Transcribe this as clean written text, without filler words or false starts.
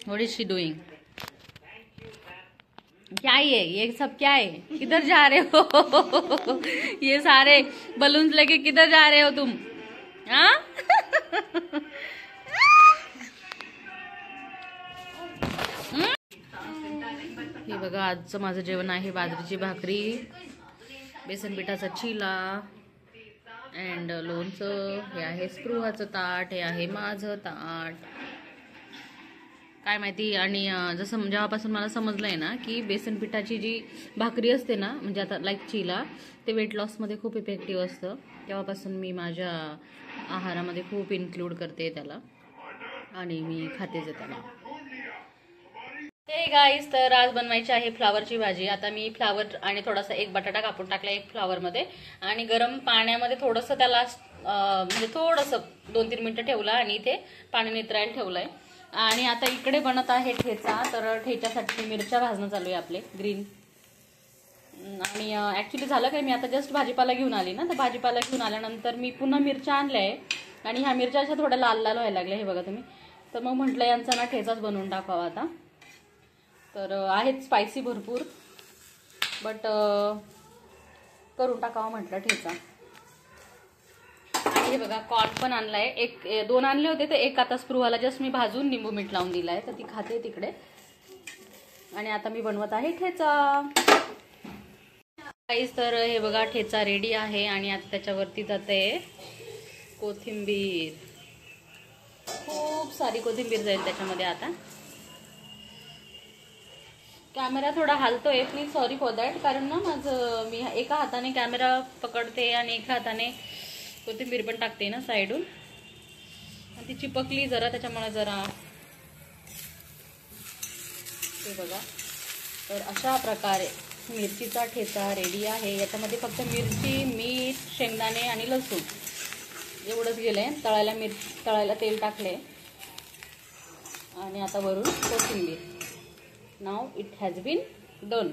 What is she doing? क्या ये सब क्या है? किधर जा रहे हो? ये सारे बलून्स लेके किधर जा रहे हो तुम? हाँ? हे बघा, आजचं माझं जेवण आहे बाजरीची भाकरी, बेसन पिठाचा चिला अँड लोणचं. हे आहे स्पृहाचं ताट, हे आहे माझं ताट. काय माहिती. आणि जसं जेव्हापासून मला समजलंय ना की बेसन पिठाची जी भाकरी असते ना, म्हणजे आता लाईक चिला, ते वेट लॉसमध्ये खूप इफेक्टिव्ह असतं. तेव्हापासून मी माझ्या आहारामध्ये खूप इन्क्लूड करते त्याला आणि मी खातेच त्याला. हे गाईस, तर आज बनवायची आहे फ्लावरची भाजी. आता मी फ्लावर आणि थोडासा एक बटाटा कापून टाकला एक फ्लावरमध्ये आणि गरम पाण्यामध्ये थोडंसं त्याला म्हणजे थोडंसं 2-3 मिनटं ठेवलं आणि इथे पाणी नितरायला ठेवलंय. आणि आता इकडे बनत आहे ठेचा. तर ठेच्यासाठी मिरच्या भाजणं चालू आहे आपले ग्रीन. आणि ॲक्च्युली झालं काय, मी आता जस्ट भाजीपाला घेऊन आली ना, तर भाजीपाला घेऊन आल्यानंतर मी पुन्हा मिरच्या आणल्या आहे आणि ह्या मिरच्या अशा थोड्या लाल लाल व्हायला लागल्या, हे बघा तुम्ही. तर मग म्हटलं यांचा ना ठेचाच बनवून टाकावा आता. तर आहेत स्पायसी भरपूर, बट करून टाकावं म्हटलं ठेचा. आणि हे बघा, कॉर्न पण आणलाय, 2 आणले होते, तर एक आता स्पृहाला जस्ट मी भाजून निंबू मीठ लावून दिलाय, तर ती खाते तिकडे. आणि आता मी बनवत आहे ठेचा. गाईस, तर हे बघा ठेचा रेडी आहे आणि आता त्याच्यावरती जाते कोथिंबीर. खूप सारी कोथिंबीर जाईल त्याच्यामध्ये. आता कॅमेरा थोडा हालतोय, प्लीज सॉरी फॉर दॅट. कारण ना मी एका हाताने कॅमेरा पकडते आणि एका हाताने कोथिंबीर पण टाकते ना साईडून, ती चिपकली जरा, त्याच्यामुळे जरा. हे बघा, तर अशा प्रकारे मिरचीचा ठेचा रेडी आहे. याच्यामध्ये फक्त मिरची, मीठ, शेंगदाणे आणि लसूण एवढंच गेलंय. तळायला तेल टाकले आणि आता वरून कोथिंबीर. Now it has been done.